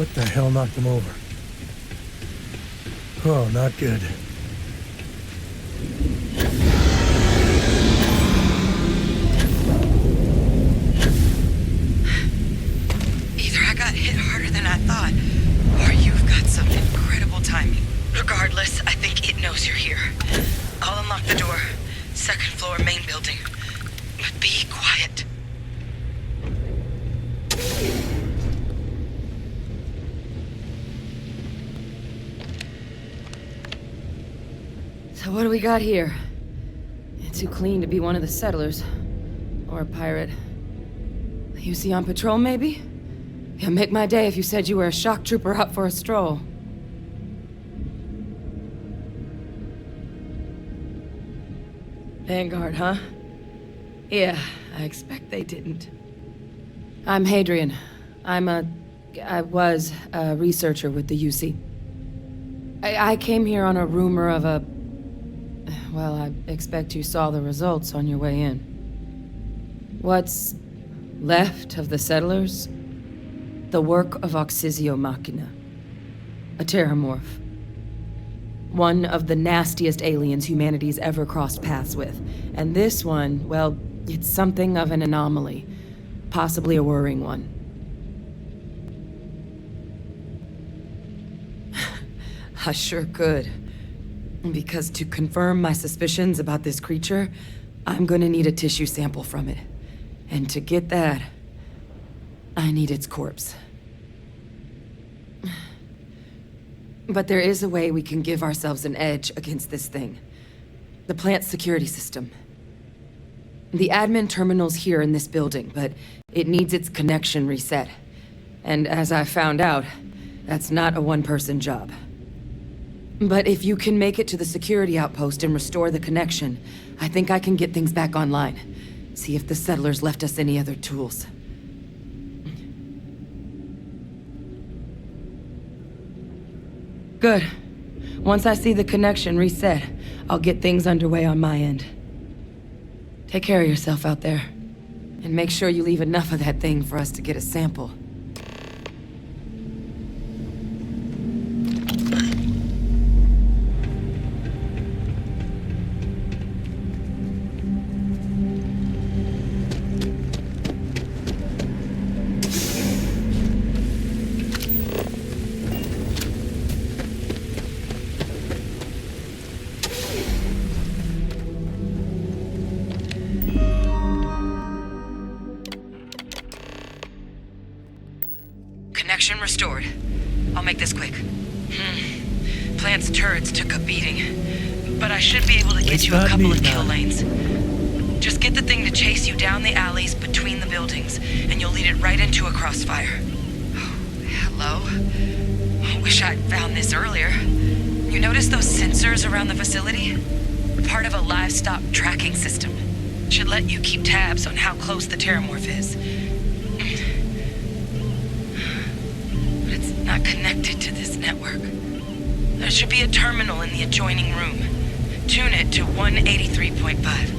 What the hell knocked him over? Oh, not good. Either I got hit harder than I thought, or you've got some incredible timing. Regardless, I think it knows you're here. I'll unlock the door. Second floor, main building. But be quiet. So what do we got here? It's too clean to be one of the settlers. Or a pirate. You see on patrol, maybe? It'd make my day if you said you were a shock trooper out for a stroll. Vanguard, huh? Yeah, I expect they didn't. I'm Hadrian. I was a researcher with the UC. I came here on a rumor of a... Well, I expect you saw the results on your way in. What's left of the settlers? The work of Oxysio Machina. A terramorph. One of the nastiest aliens humanity's ever crossed paths with. And this one, well, it's something of an anomaly. Possibly a worrying one. I sure could. Because to confirm my suspicions about this creature, I'm gonna need a tissue sample from it. And to get that, I need its corpse. But there is a way we can give ourselves an edge against this thing. The plant's security system. The admin terminal's here in this building, but it needs its connection reset. And as I found out, that's not a one-person job. But if you can make it to the security outpost and restore the connection, I think I can get things back online. See if the settlers left us any other tools. Good. Once I see the connection reset, I'll get things underway on my end. Take care of yourself out there. And make sure you leave enough of that thing for us to get a sample. Connection restored. I'll make this quick. Plant's turrets took a beating, but I should be able to get you a couple of kill lanes. Just get the thing to chase you down the alleys between the buildings, and you'll lead it right into a crossfire. Oh, hello? Wish I'd found this earlier. You notice those sensors around the facility? Part of a livestock tracking system. Should let you keep tabs on how close the terramorph is. Not connected to this network. There should be a terminal in the adjoining room. Tune it to 183.5.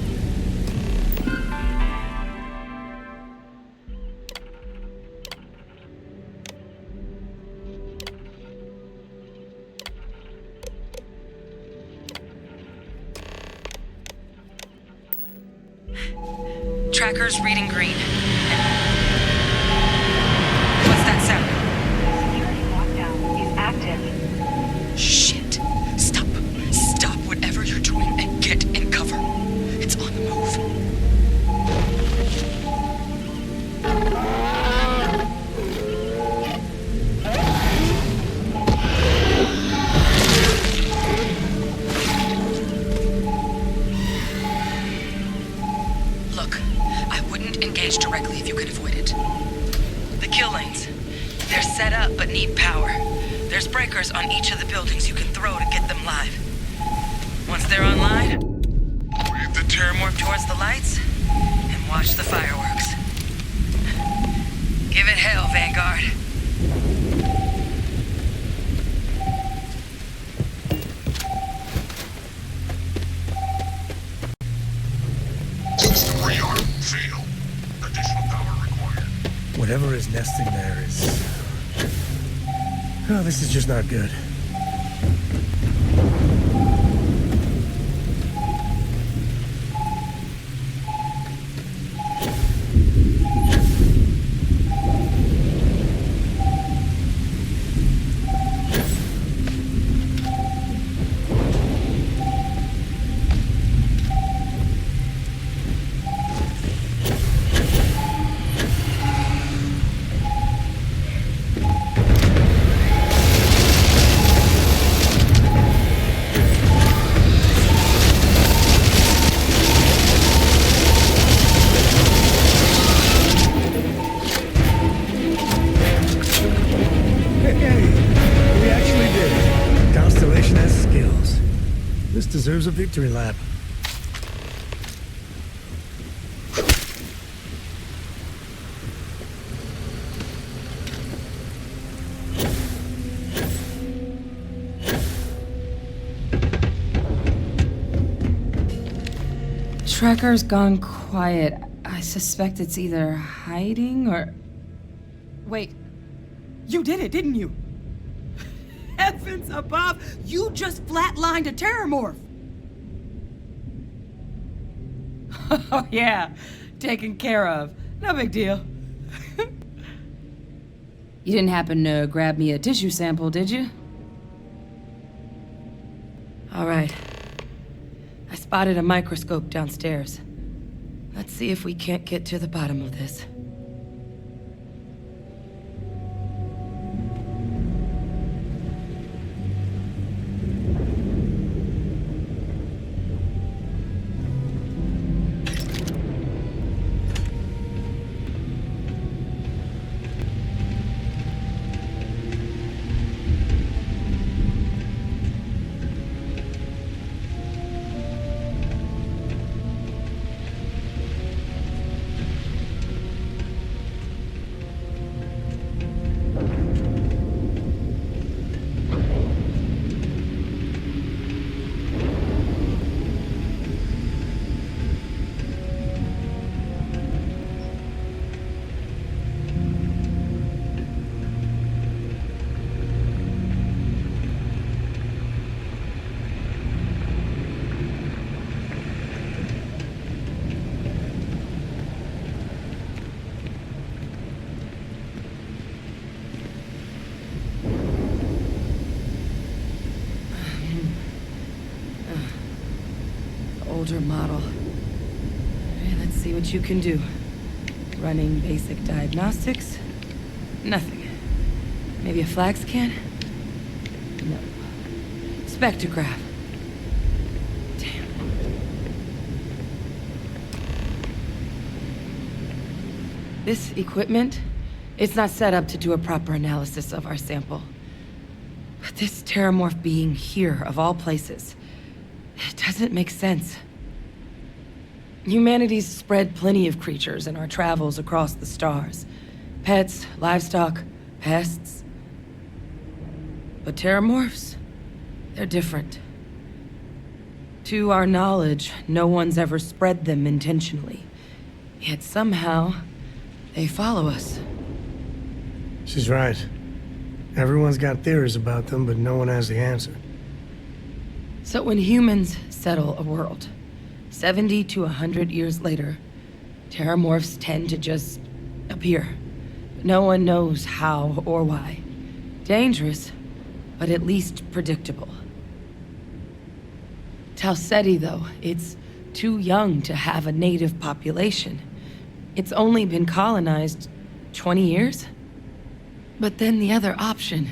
Tracker's reading green. What's that sound? Shit. Stop. Stop whatever you're doing and get in cover. It's on the move. Look, I wouldn't engage directly if you could avoid it. The kill lanes. They're set up but need power. There's breakers on each of the buildings you can throw to get them live. Once they're online, move the terramorph towards the lights and watch the fireworks. Give it hell, Vanguard. System rearm. Fail. Additional power required. Whatever is nesting there is Oh, this is just not good. This deserves a victory lap. Tracker's gone quiet. I suspect it's either hiding or... Wait. You did it, didn't you? Heavens above! You just flatlined a terramorph! Oh, yeah. Taken care of. No big deal. You didn't happen to grab me a tissue sample, did you? All right. I spotted a microscope downstairs. Let's see if we can't get to the bottom of this. Older model. Okay, let's see what you can do. Running basic diagnostics. Nothing. Maybe a flag scan? No. Spectrograph. Damn. This equipment, it's not set up to do a proper analysis of our sample. But this terramorph being here, of all places, it doesn't make sense. Humanity's spread plenty of creatures in our travels across the stars. Pets, livestock, pests. But terramorphs, they're different. To our knowledge, no one's ever spread them intentionally. Yet somehow, they follow us. She's right. Everyone's got theories about them, but no one has the answer. So when humans settle a world, 70 to 100 years later, terramorphs tend to just appear. No one knows how or why. Dangerous, but at least predictable. Tau Ceti, though, it's too young to have a native population. It's only been colonized 20 years? But then the other option,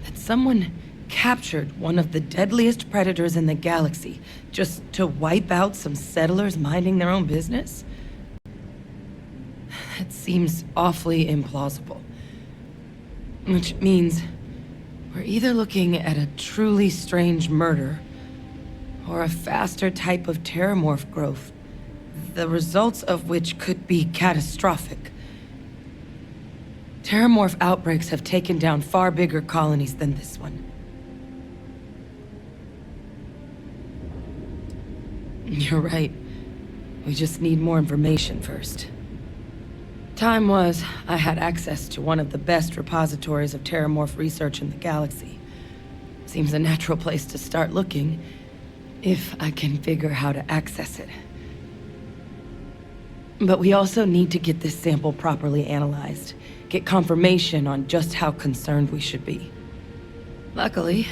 that someone captured one of the deadliest predators in the galaxy just to wipe out some settlers minding their own business? That seems awfully implausible. Which means we're either looking at a truly strange murder or a faster type of terramorph growth, the results of which could be catastrophic. Terramorph outbreaks have taken down far bigger colonies than this one. You're right. We just need more information first. Time was, I had access to one of the best repositories of terramorph research in the galaxy. Seems a natural place to start looking, if I can figure how to access it. But we also need to get this sample properly analyzed, get confirmation on just how concerned we should be. Luckily,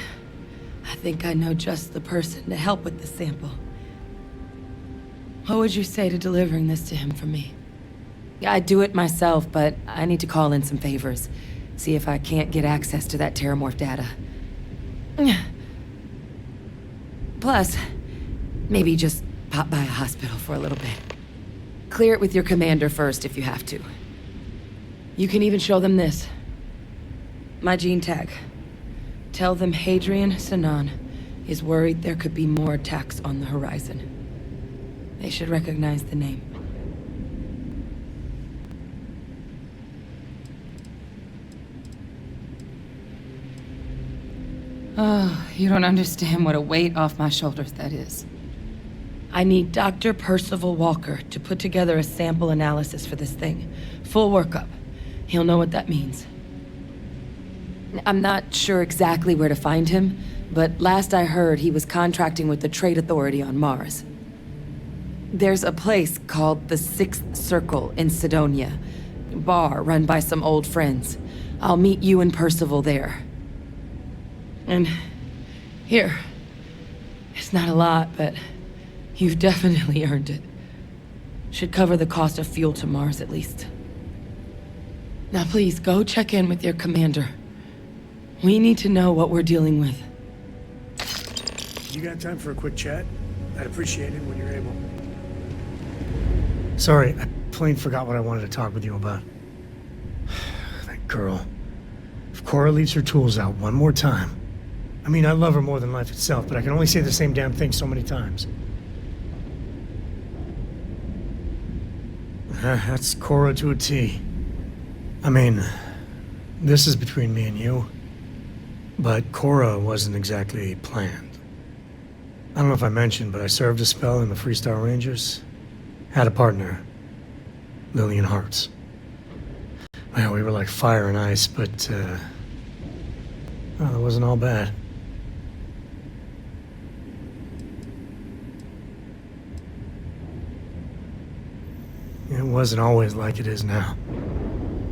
I think I know just the person to help with the sample. What would you say to delivering this to him for me? I'd do it myself, but I need to call in some favors. See if I can't get access to that terramorph data. Plus, maybe just pop by a hospital for a little bit. Clear it with your commander first if you have to. You can even show them this. My gene tag. Tell them Hadrian Sanan is worried there could be more attacks on the horizon. They should recognize the name. Oh, you don't understand what a weight off my shoulders that is. I need Dr. Percival Walker to put together a sample analysis for this thing. Full workup. He'll know what that means. I'm not sure exactly where to find him, but last I heard he was contracting with the Trade Authority on Mars. There's a place called the Sixth Circle in Sidonia. Bar run by some old friends. I'll meet you and Percival there. And here. It's not a lot, but you've definitely earned it. Should cover the cost of fuel to Mars at least. Now please, go check in with your commander. We need to know what we're dealing with. You got time for a quick chat? I'd appreciate it when you're able. Sorry, I plain forgot what I wanted to talk with you about. That girl. If Cora leaves her tools out one more time... I mean, I love her more than life itself, but I can only say the same damn thing so many times. That's Cora to a T. I mean, this is between me and you, but Cora wasn't exactly planned. I don't know if I mentioned, but I served a spell in the Freestar Rangers. Had a partner, Lillian Hartz. Well, we were like fire and ice, but, well, it wasn't all bad. It wasn't always like it is now.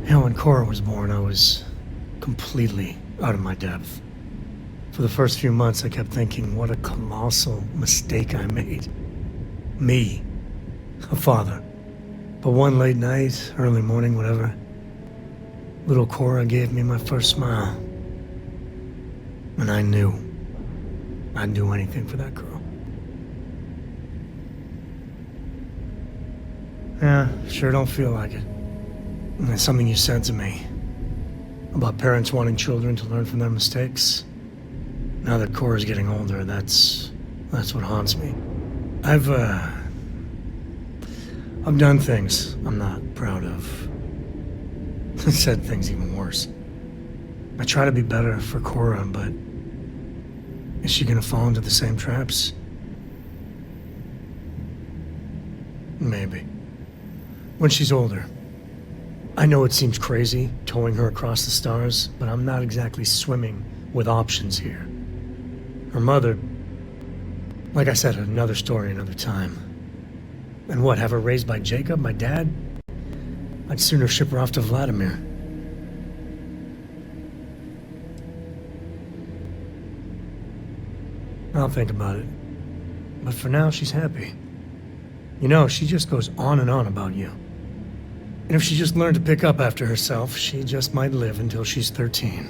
You know, when Cora was born, I was completely out of my depth. For the first few months, I kept thinking, what a colossal mistake I made. Me, a father. But one late night, early morning, whatever, little Cora gave me my first smile. And I knew I'd do anything for that girl. Yeah, sure don't feel like it. And it's something you said to me about parents wanting children to learn from their mistakes. Now that Cora's getting older, that's what haunts me. I've done things I'm not proud of. Said things even worse. I try to be better for Cora, but is she gonna fall into the same traps? Maybe. When she's older. I know it seems crazy, towing her across the stars, but I'm not exactly swimming with options here. Her mother, like I said, another story, another time. And what, have her raised by Jacob, my dad? I'd sooner ship her off to Vladimir. I'll think about it. But for now, she's happy. You know, she just goes on and on about you. And if she just learned to pick up after herself, she just might live until she's 13.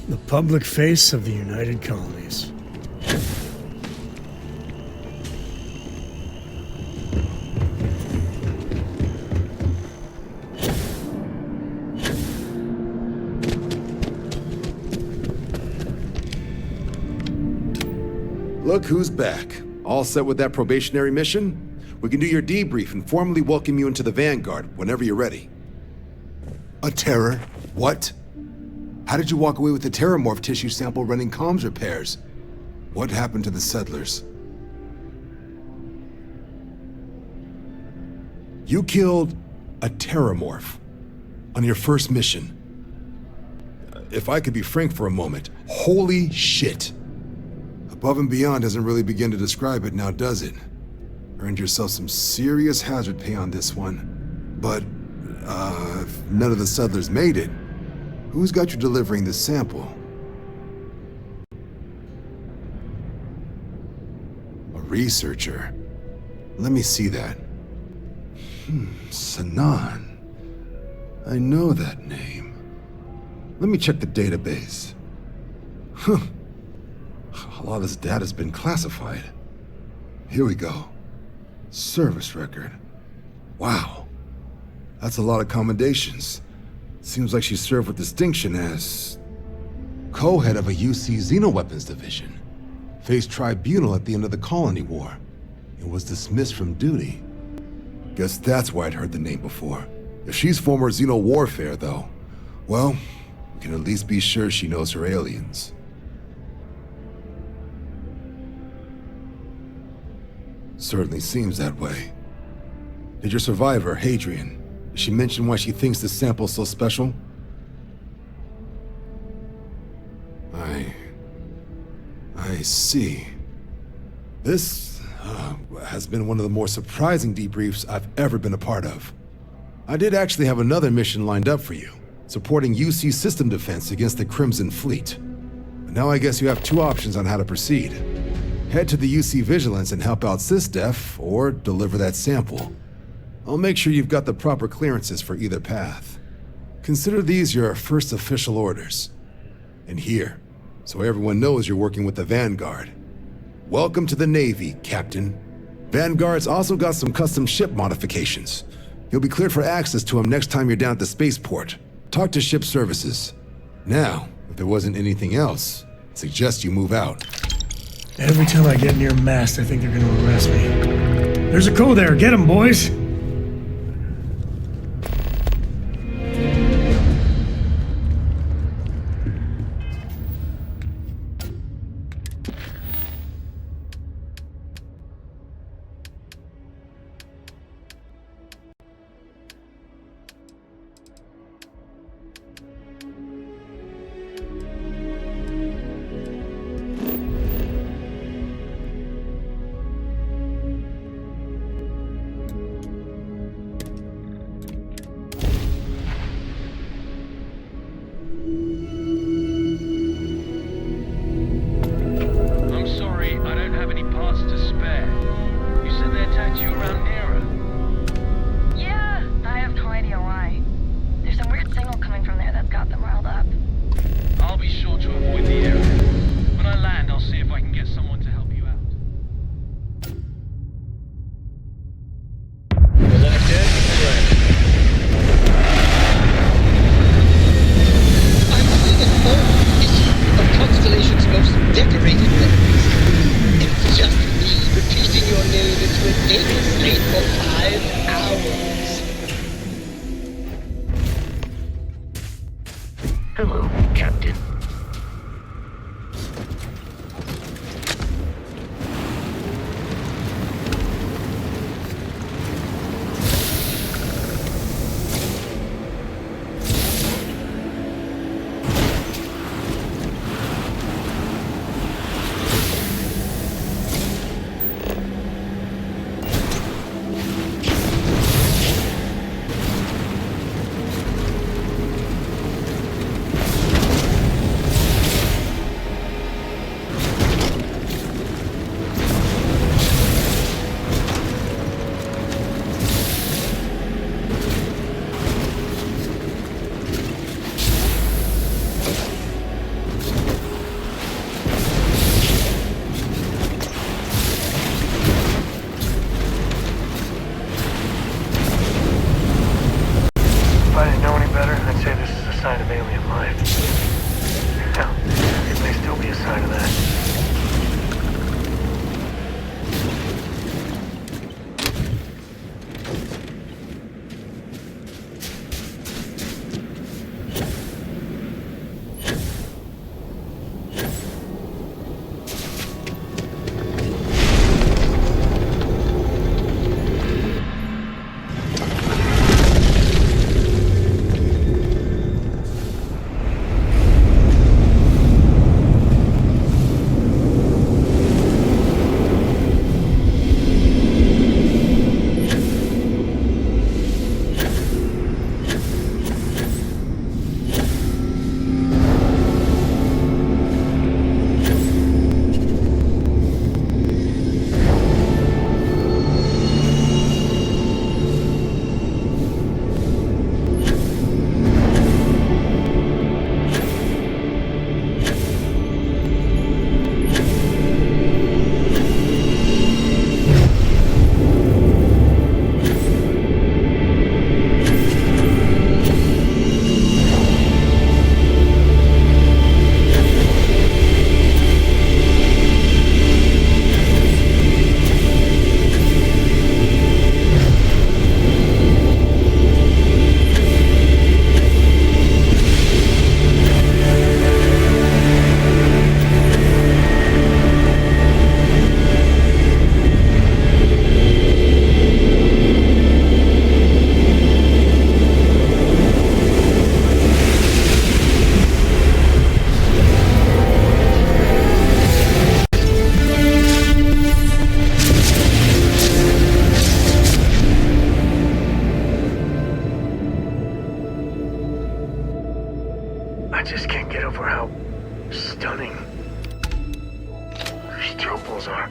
The public face of the United Colonies. Look who's back. All set with that probationary mission? We can do your debrief and formally welcome you into the Vanguard whenever you're ready. A terror? What? How did you walk away with the terramorph tissue sample running comms repairs? What happened to the settlers? You killed a terramorph on your first mission. If I could be frank for a moment, holy shit. Above and beyond doesn't really begin to describe it now, does it? Earned yourself some serious hazard pay on this one. But, if none of the settlers made it, who's got you delivering this sample? A researcher? Let me see that. Sanan. I know that name. Let me check the database. Huh. A lot of this data's been classified. Here we go. Service record. Wow. That's a lot of commendations. Seems like she served with distinction as co-head of a UC Xenoweapons division. Faced tribunal at the end of the Colony War and was dismissed from duty. Guess that's why I'd heard the name before. If she's former Xeno warfare, though, well, we can at least be sure she knows her aliens. Certainly seems that way. Did your survivor, Hadrian, did she mention why she thinks this sample's so special? I see. This has been one of the more surprising debriefs I've ever been a part of. I did actually have another mission lined up for you, supporting UC system defense against the Crimson Fleet. But now I guess you have two options on how to proceed. Head to the UC Vigilance and help out SysDef, or deliver that sample. I'll make sure you've got the proper clearances for either path. Consider these your first official orders. And here, so everyone knows you're working with the Vanguard. Welcome to the Navy, Captain. Vanguard's also got some custom ship modifications. You'll be cleared for access to them next time you're down at the spaceport. Talk to ship services. Now, if there wasn't anything else, I suggest you move out. Every time I get near mast, I think they're gonna arrest me. There's a co there. Get him, boys! Hello, Captain. just can't get over how stunning these jewels are.